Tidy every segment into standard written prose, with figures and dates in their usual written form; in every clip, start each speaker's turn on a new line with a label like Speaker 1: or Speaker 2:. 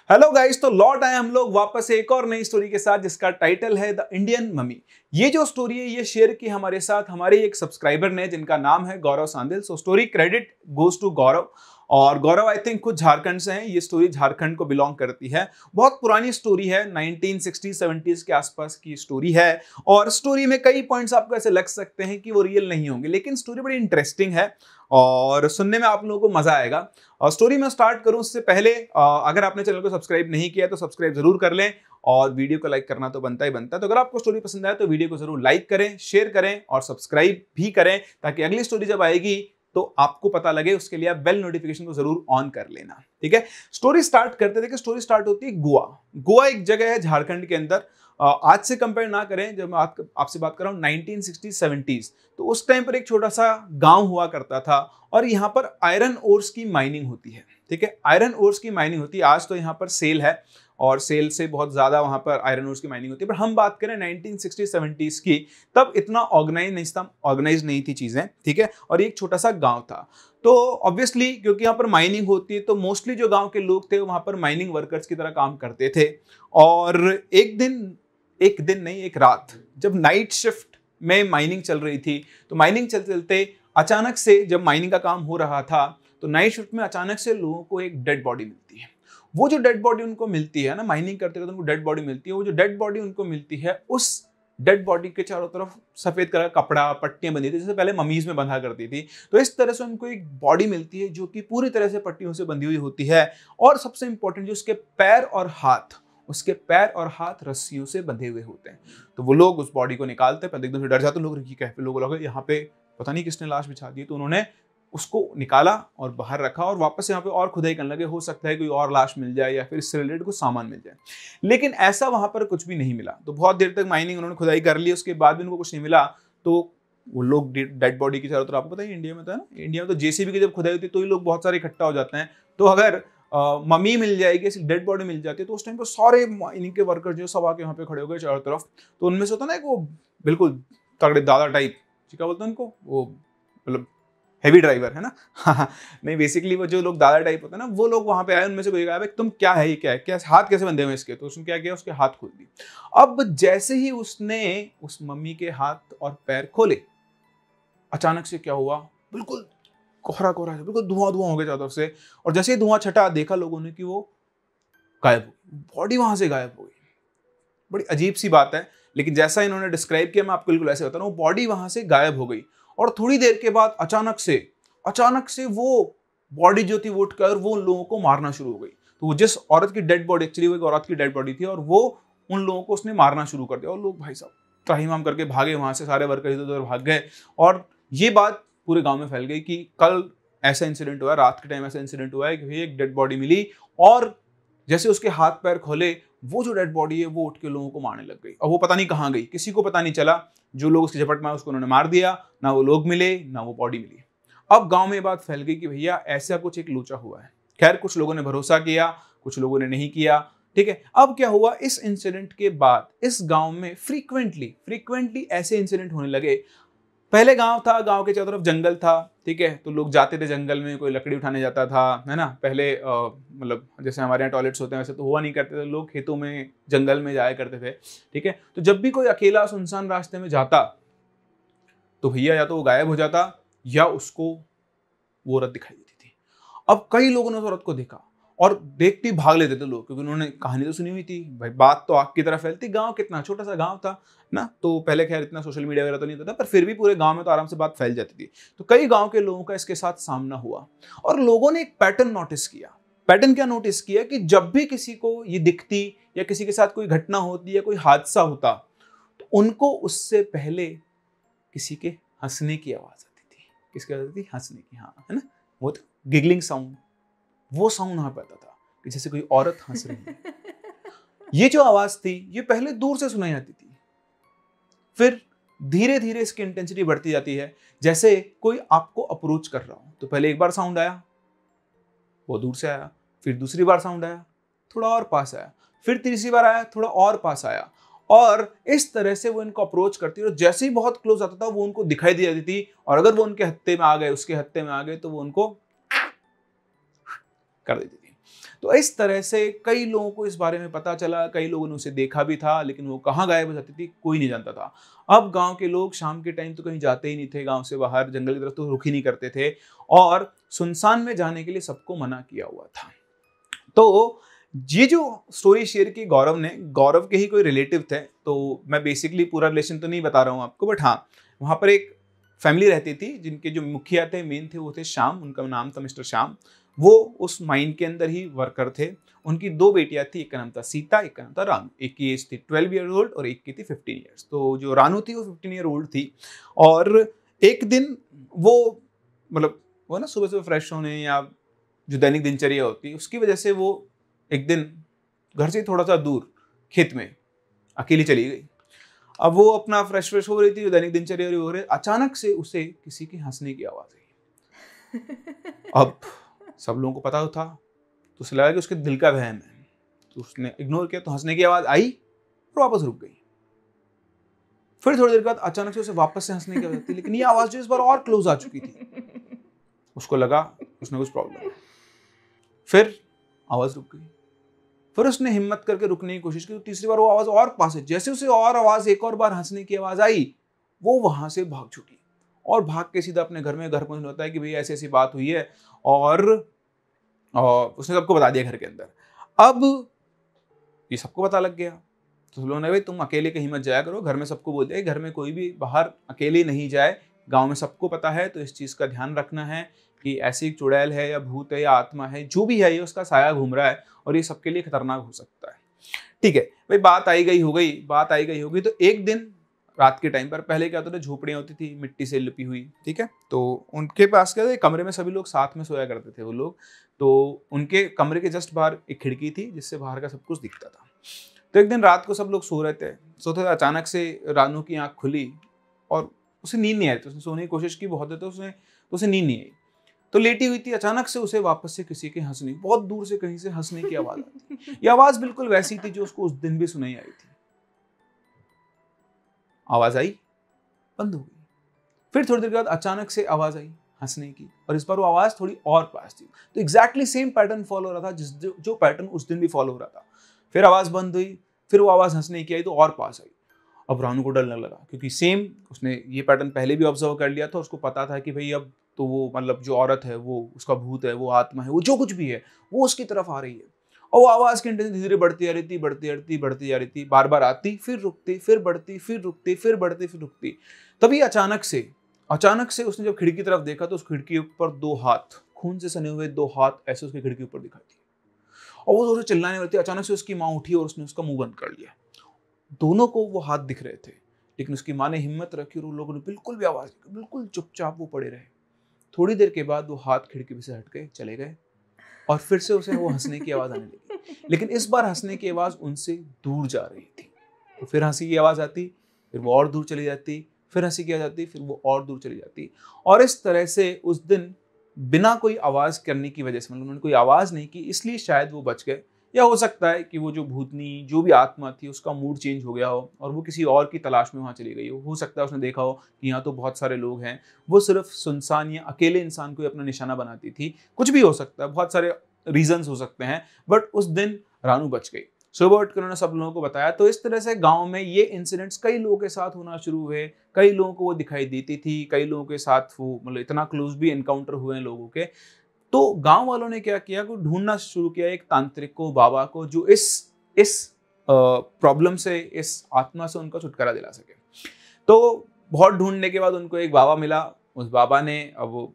Speaker 1: Hello guys, तो लौट आए हम लोग वापस एक और नई स्टोरी के साथ जिसका टाइटल है द इंडियन मम्मी। ये जो स्टोरी है ये शेयर की हमारे साथ हमारे एक सब्सक्राइबर ने जिनका नाम है Gaurav Sandil. So story credit goes to Gaurav. और गौरव आई थिंक खुद झारखंड से हैं। ये स्टोरी झारखंड को बिलोंग करती है। बहुत पुरानी स्टोरी है, 1960-70s के आसपास की स्टोरी है। और स्टोरी में कई पॉइंट्स आपको ऐसे लग सकते हैं कि वो रियल नहीं होंगे, लेकिन स्टोरी बड़ी इंटरेस्टिंग है और सुनने में आप लोगों को मजा आएगा। और स्टोरी में स्टार्ट करूं उससे पहले अगर आपने चैनल को सब्सक्राइब नहीं किया तो सब्सक्राइब जरूर कर लें और वीडियो को लाइक करना तो बनता ही बनता है। तो अगर आपको स्टोरी पसंद आए तो वीडियो को जरूर लाइक करें, शेयर करें और सब्सक्राइब भी करें ताकि अगली स्टोरी जब आएगी तो आपको पता लगे। उसके लिए आप बेल नोटिफिकेशन को जरूर ऑन कर लेना, ठीक है। स्टोरी स्टार्ट करते थे कि स्टोरी स्टार्ट होती है गोवा। गोवा एक जगह है झारखंड के अंदर। आज से कंपेयर ना करें, जब मैं आपसे बात कर रहा हूं 1960-70s, तो उस टाइम पर एक छोटा सा गांव हुआ करता था और यहाँ पर आयरन ओर्स की माइनिंग होती है, ठीक है। आयरन ओर्स की माइनिंग होती है। आज तो यहाँ पर सेल है और सेल से बहुत ज्यादा वहां पर आयरन ओर्स की माइनिंग होती है, पर हम बात करें 1960-70s की, तब इतना ऑर्गेनाइज नहीं थी चीजें, ठीक है। और एक छोटा सा गांव था। तो ऑब्वियसली क्योंकि यहाँ पर माइनिंग होती है तो मोस्टली जो गांव के लोग थे वहां पर माइनिंग वर्कर्स की तरह काम करते थे। और एक रात जब नाइट शिफ्ट में माइनिंग चल रही थी, तो माइनिंग चलते चलते अचानक से जब माइनिंग का काम हो रहा था तो नाइट शिफ्ट में अचानक से लोगों को एक डेड बॉडी मिलती है। वो जो डेड बॉडी उनको मिलती है ना, माइनिंग करते करते उनको डेड बॉडी मिलती है। वो जो डेड बॉडी उनको मिलती है, उस डेड बॉडी के चारों तरफ सफेद कलर का कपड़ा, पट्टियां बंधी थी, जैसे पहले ममीज में बंधा करती थी। तो इस तरह से उनको एक बॉडी मिलती है जो कि पूरी तरह से पट्टियों से बंधी हुई होती है। और सबसे इंपॉर्टेंट, जो उसके पैर और हाथ रस्सियों से बंधे हुए होते हैं। तो वो लोग उस बॉडी को निकालते हैं, पहले एकदम से डर जाते हैं लोग, लोग यहाँ पे पता नहीं किसने लाश बिछा दी। तो उन्होंने उसको निकाला और बाहर रखा और वापस यहाँ पे और खुदाई करने लगे। हो सकता है कोई और लाश मिल जाए या फिर इससे रिलेटेड कुछ सामान मिल जाए, लेकिन ऐसा वहां पर कुछ भी नहीं मिला। तो बहुत देर तक माइनिंग उन्होंने खुदाई कर ली, उसके बाद भी उनको कुछ नहीं मिला। तो वो लोग डेड बॉडी की चारों तरफ, आपको पता है इंडिया में था ना, इंडिया में तो जेसीबी की जब खुदाई होती है तो ही लोग बहुत सारे इकट्ठा हो जाते हैं। तो अगर मम्मी मिल जाएगी, ऐसी डेड बॉडी मिल जाती है, तो उस टाइम पर सारे माइनिंग के वर्कर जो सब आके वहाँ पे खड़े हो गए चारों तरफ। तो उनमें से होता ना एक वो बिल्कुल तगड़े दादा टाइप, क्या बोलते हैं उनको, वो मतलब हेवी ड्राइवर है ना। हाँ, नहीं बेसिकली वो जो लोग दादा टाइप होते हैं ना, वो लोग वहां पे आए। उनमें से कोई कहा तुम क्या है, ये क्या है, क्या हाथ कैसे बंधे हुए इसके। तो उसने क्या किया, उसके हाथ खोल दी। अब जैसे ही उसने उस मम्मी के हाथ और पैर खोले, अचानक से क्या हुआ, बिल्कुल कोहरा कोहरा, बिल्कुल धुआं धुआं हो गया चारों तरफ से। और जैसे ही धुआं छटा, देखा लोगों ने कि वो गायब हो गई, बॉडी वहां से गायब हो गई। बड़ी अजीब सी बात है, लेकिन जैसा इन्होंने डिस्क्राइब किया मैं आपको बिल्कुल ऐसे बता रहा हूँ। बॉडी वहां से गायब हो गई और थोड़ी देर के बाद अचानक से वो बॉडी जो थी वो उठकर वो उन लोगों को मारना शुरू हो गई। तो वो जिस औरत की डेड बॉडी, एक्चुअली वो एक औरत की डेड बॉडी थी, और वो उन लोगों को उसने मारना शुरू कर दिया। और लोग भाई साहब त्राहिमाम करके भागे वहां से, सारे वर्कर इधर उधर भाग गए। और ये बात पूरे गांव में फैल गई कि कल ऐसा इंसिडेंट हुआ, रात के टाइम ऐसा इंसिडेंट हुआ है कि एक डेड बॉडी मिली और जैसे उसके हाथ पैर खोले, वो जो डेड बॉडी है वो उठ के लोगों को मारने लग गई। और वो पता नहीं कहाँ गई, किसी को पता नहीं चला। जो लोग उसकी झपट में आए उसको उन्होंने मार दिया, ना वो लोग मिले ना वो बॉडी मिली। अब गांव में बात फैल गई कि भैया ऐसा कुछ एक लोचा हुआ है। खैर कुछ लोगों ने भरोसा किया, कुछ लोगों ने नहीं किया, ठीक है। अब क्या हुआ, इस इंसिडेंट के बाद इस गांव में फ्रीक्वेंटली ऐसे इंसिडेंट होने लगे। पहले गांव था, गांव के चारों तरफ जंगल था, ठीक है। तो लोग जाते थे जंगल में, कोई लकड़ी उठाने जाता था, है ना। पहले मतलब जैसे हमारे यहाँ टॉयलेट्स होते हैं वैसे तो हुआ नहीं करते थे, लोग खेतों में जंगल में जाया करते थे, ठीक है। तो जब भी कोई अकेला सुनसान रास्ते में जाता तो भैया या तो वो गायब हो जाता या उसको वो औरत दिखाई देती थी। अब कई लोगों ने उस औरत को देखा और देखते ही भाग लेते थे लोग, क्योंकि उन्होंने कहानी तो सुनी हुई थी भाई। बात तो आग की तरह फैलती। गांव कितना छोटा सा गांव था ना, तो पहले खैर इतना सोशल मीडिया वगैरह तो नहीं था, पर फिर भी पूरे गांव में तो आराम से बात फैल जाती थी। तो कई गांव के लोगों का इसके साथ सामना हुआ और लोगों ने एक पैटर्न नोटिस किया। पैटर्न क्या नोटिस किया कि जब भी किसी को ये दिखती या किसी के साथ कोई घटना होती या कोई हादसा होता, तो उनको उससे पहले किसी के हंसने की आवाज आती थी। किसकी आवाज आती थी? हंसने की, हाँ, है ना। वो तो गिगलिंग साउंड, वो साउंड वहां पे आता था कि जैसे कोई औरत हंस रही है। ये जो आवाज थी ये पहले दूर से सुनाई आती थी, फिर धीरे धीरे इसकी इंटेंसिटी बढ़ती जाती है। जैसे कोई आपको अप्रोच कर रहा हो, तो पहले एक बार साउंड आया, वो दूर से आया, फिर दूसरी बार साउंड आया, थोड़ा और पास आया, फिर तीसरी बार आया, थोड़ा और पास आया। और इस तरह से वो इनको अप्रोच करती है और जैसे ही बहुत क्लोज आता था वो उनको दिखाई दे जाती थी। और अगर वो उनके हत्थे में आ गए, उसके हत्थे में आ गए, तो वो उनको कर देती थी। तो इस तरह से कई लोगों को इस बारे में पता चला, कई लोगों ने उसे देखा भी था, लेकिन वो कहाँ गायब हो जाती थी कोई नहीं जानता था। अब गांव के लोग शाम के टाइम तो कहीं जाते ही नहीं थे, गांव से बाहर जंगल की तरफ तो रुख ही नहीं करते थे, और सुनसान में जाने के लिए सबको मना किया हुआ था। तो ये जो स्टोरी शेयर की गौरव ने, गौरव के ही कोई रिलेटिव थे, तो मैं बेसिकली पूरा रिलेशन तो नहीं बता रहा हूँ आपको, बट हाँ, वहाँ पर एक फैमिली रहती थी जिनके जो मुखिया थे, मेन थे, वो थे श्याम, उनका नाम था मिस्टर श्याम। वो उस माइन के अंदर ही वर्कर थे। उनकी 2 बेटियां थी, एक का नाम था सीता, एक का नाम था रानू। एक की एज थी 12 ईयर ओल्ड और एक की थी 15 ईयर्स। तो जो रानू थी वो 15 ईयर ओल्ड थी। और एक दिन वो मतलब वो ना सुबह सुबह फ्रेश होने या जो दैनिक दिनचर्या होती है उसकी वजह से वो एक दिन घर से थोड़ा सा दूर खेत में अकेली चली गई। अब वो अपना फ्रेश हो रही थी, दैनिक दिनचर्या हो रही, अचानक से उसे किसी के हंसने की आवाज आई। अब सब लोगों को पता था, तो उसे लगा कि उसके दिल का वहम है, तो उसने इग्नोर किया। तो हंसने की आवाज आई और वापस रुक गई। फिर थोड़ी देर बाद अचानक से उसे वापस से हंसने की आवाज आती, लेकिन ये आवाज जो इस बार और क्लोज आ चुकी थी। उसको लगा उसने कुछ प्रॉब्लम है। फिर आवाज रुक गई। फिर उसने हिम्मत करके रुकने की कोशिश की, तो तीसरी बार वो आवाज और पास है। जैसे उसे और आवाज, एक और बार हंसने की आवाज आई, वो वहां से भाग छूटी और भाग के सीधा अपने घर पहुंचने होता है कि भाई ऐसी ऐसी बात हुई है, और उसने सबको बता दिया घर के अंदर। अब ये सबको पता लग गया, तो लोगों ने भाई तुम अकेले कहीं मत जाया करो, घर में सबको बोल दिया घर में कोई भी बाहर अकेले नहीं जाए, गांव में सबको पता है, तो इस चीज का ध्यान रखना है कि ऐसी चुड़ैल है या भूत है या आत्मा है, जो भी है, ये उसका साया घूम रहा है और ये सबके लिए खतरनाक हो सकता है। ठीक है भाई, बात आई गई हो गई। तो एक दिन रात के टाइम पर, पहले क्या होता था, झोपड़ियां होती थी मिट्टी से लिपी हुई, ठीक है, तो उनके पास क्या था, कमरे में सभी लोग साथ में सोया करते थे वो लोग। तो उनके कमरे के जस्ट बाहर एक खिड़की थी जिससे बाहर का सब कुछ दिखता था। तो एक दिन रात को सब लोग सो रहे थे, सोते थे, अचानक से रानू की आंख खुली और उसे नींद नहीं आई। तो उसने सोने की कोशिश की बहुत देर, तो उसे नींद नहीं आई, तो लेटी हुई थी। अचानक से उसे वापस से किसी के हंसने, बहुत दूर से कहीं से हंसने की आवाज आती। ये आवाज बिल्कुल वैसी थी जो उसको उस दिन भी सुनाई आई थी। आवाज आई, बंद हो गई। फिर थोड़ी देर के बाद अचानक से आवाज आई हंसने की, और इस बार वो आवाज थोड़ी और पास थी। तो एग्जैक्टली सेम पैटर्न फॉलो हो रहा था जो पैटर्न उस दिन भी फॉलो हो रहा था। फिर आवाज बंद हुई, फिर वो आवाज हंसने की आई, तो और पास आई। अब रानू को डर लगने लगा, क्योंकि सेम उसने ये पैटर्न पहले भी ऑब्जर्व कर लिया था। उसको पता था कि भाई अब तो वो मतलब जो औरत है, वो उसका भूत है, वो आत्मा है, वो जो कुछ भी है, वो उसकी तरफ आ रही है। और वो आवाज की इंटेंसिटी धीरे बढ़ती जा रही थी, बार बार आती, फिर रुकती, फिर बढ़ती, फिर रुकती, फिर बढ़ती, फिर रुकती। तभी अचानक से उसने जब खिड़की की तरफ देखा, तो उस खिड़की ऊपर 2 हाथ, खून से सने हुए 2 हाथ ऐसे उसकी खिड़की ऊपर दिखाई दी। और वो जोर से चिल्लाने लगी। अचानक से उसकी माँ उठी और उसने उसका मुंह बंद कर लिया। दोनों को वो हाथ दिख रहे थे, लेकिन उसकी माँ ने हिम्मत रखी और उन लोगों ने बिल्कुल भी आवाज नहीं की, बिल्कुल चुपचाप वो पड़े रहे। थोड़ी देर के बाद वो हाथ खिड़की से हट गए, चले गए, और फिर से उसे वो हंसने की आवाज आने लगी, लेकिन इस बार हंसने की आवाज उनसे दूर जा रही थी। तो फिर हंसी की आवाज आती, फिर वो और दूर चली जाती, फिर हंसी की आवाज आती, फिर वो और दूर चली जाती। और इस तरह से उस दिन बिना कोई आवाज करने की वजह से, मतलब उन्होंने कोई आवाज नहीं की, इसलिए शायद वो बच गए। या हो सकता है कि वो जो भूतनी, जो भी आत्मा थी, उसका मूड चेंज हो गया हो और वो किसी और की तलाश में वहां चली गई हो सकता है उसने देखा हो कि यहाँ तो बहुत सारे लोग हैं, वो सिर्फ सुनसान या अकेले इंसान को अपना निशाना बनाती थी। कुछ भी हो सकता है, बहुत सारे रीजंस हो सकते हैं, बट उस दिन रानू बच गई। सुबह उठ कर उन्होंने सब लोगों को बताया। तो इस तरह से गांव में ये इंसिडेंट्स कई लोगों के साथ होना शुरू हुए। कई लोगों को वो दिखाई देती थी, कई लोगों के साथ वो मतलब इतना क्लोज भी एनकाउंटर हुए हैं लोगों के। तो गांव वालों ने क्या किया, को ढूंढना शुरू किया एक तांत्रिक को, बाबा को, जो इस प्रॉब्लम से, इस आत्मा से उनका छुटकारा दिला सके। तो बहुत ढूंढने के बाद उनको एक बाबा मिला। उस बाबा ने, अब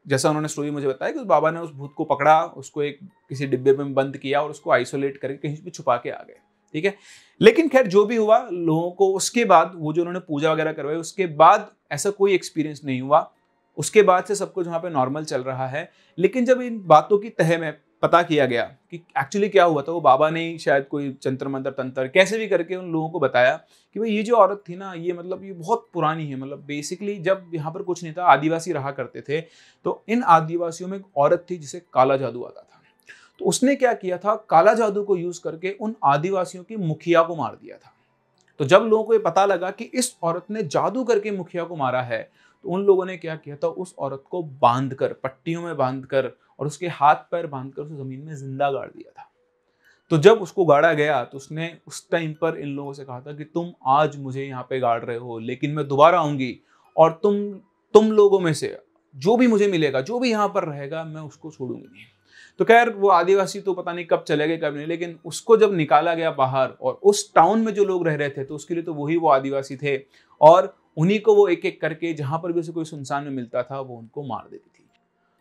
Speaker 1: जैसा उन्होंने स्टोरी मुझे बताया, कि उस बाबा ने उस भूत को पकड़ा, उसको एक किसी डिब्बे में बंद किया और उसको आइसोलेट करके कहीं भी छुपा के आ गए। ठीक है, लेकिन खैर जो भी हुआ, लोगों को उसके बाद वो जो उन्होंने पूजा वगैरह करवाई, उसके बाद ऐसा कोई एक्सपीरियंस नहीं हुआ। उसके बाद से सब कुछ वहाँ पे नॉर्मल चल रहा है। लेकिन जब इन बातों की तह में पता किया गया कि एक्चुअली क्या हुआ था, वो बाबा ने ही शायद कोई जंतर मंतर तंत्र कैसे भी करके उन लोगों को बताया कि भाई ये जो औरत थी ना, ये मतलब ये बहुत पुरानी है। मतलब बेसिकली जब यहाँ पर कुछ नहीं था, आदिवासी रहा करते थे, तो इन आदिवासियों में एक औरत थी जिसे काला जादू आता था। तो उसने क्या किया था, काला जादू को यूज करके उन आदिवासियों की मुखिया को मार दिया था। तो जब लोगों को ये पता लगा कि इस औरत ने जादू करके मुखिया को मारा है, तो उन लोगों ने क्या किया था, उस औरत को बांधकर, पट्टियों में बांधकर और उसके हाथ पैर बांधकर उसे जमीन में जिंदा गाड़ दिया था। तो जब उसको गाड़ा गया तो उसने उस टाइम पर इन लोगों से कहा था कि तुम आज मुझे यहाँ पे गाड़ रहे हो, लेकिन मैं दोबारा आऊंगी और तुम लोगों में से जो भी मुझे मिलेगा, जो भी यहाँ पर रहेगा, मैं उसको छोड़ूंगी नहीं। तो खैर वो आदिवासी तो पता नहीं कब चले गए कब नहीं, लेकिन उसको जब निकाला गया बाहर और उस टाउन में जो लोग रह रहे थे तो उसके लिए तो वही वो आदिवासी थे, और उन्हीं को वो एक एक करके जहां पर भी उसे कोई सुनसान में मिलता था वो उनको मार देती थी।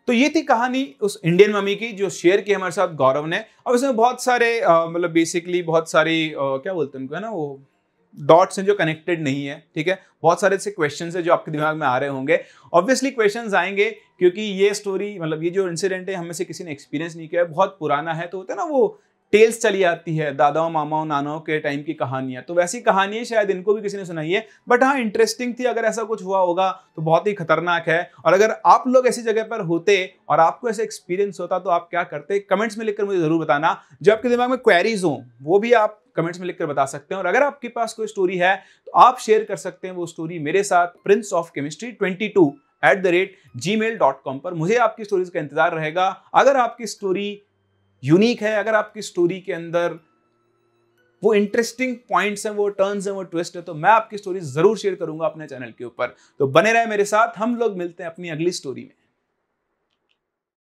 Speaker 1: तो ये थी कहानी उस इंडियन मम्मी की जो शेयर की हमारे साथ गौरव ने। अब इसमें बहुत सारे मतलब बेसिकली बहुत सारी क्या बोलते हैं उनको, है ना, वो डॉट्स हैं जो कनेक्टेड नहीं है, ठीक है। बहुत सारे ऐसे क्वेश्चंस हैं जो आपके दिमाग में आ रहे होंगे। ऑब्वियसली क्वेश्चंस आएंगे क्योंकि ये स्टोरी, मतलब ये जो इंसिडेंट है, हमें से किसी ने एक्सपीरियंस नहीं किया है, बहुत पुराना है। तो होता है ना वो टेल्स चली आती है, दादाओं मामाओं नानाओं के टाइम की कहानियां, तो वैसी कहानियां शायद इनको भी किसी ने सुनाई है। बट हाँ, इंटरेस्टिंग थी। अगर ऐसा कुछ हुआ होगा तो बहुत ही खतरनाक है। और अगर आप लोग ऐसी जगह पर होते और आपको ऐसा एक्सपीरियंस होता तो आप क्या करते, कमेंट्स में लिखकर मुझे जरूर बताना। जो आपके दिमाग में क्वेरीज हो वो भी आप कमेंट्स में लिखकर बता सकते हैं। और अगर आपके पास कोई स्टोरी है तो आप शेयर कर सकते हैं वो स्टोरी मेरे साथ princeofchemistry22@gmail.com पर। मुझे आपकी स्टोरीज का इंतजार रहेगा। अगर आपकी स्टोरी यूनिक है, अगर आपकी स्टोरी के अंदर वो इंटरेस्टिंग पॉइंट्स हैं, वो टर्न्स हैं, वो ट्विस्ट है, तो मैं आपकी स्टोरी जरूर शेयर करूंगा अपने चैनल के ऊपर। तो बने रहे मेरे साथ, हम लोग मिलते हैं अपनी अगली स्टोरी में।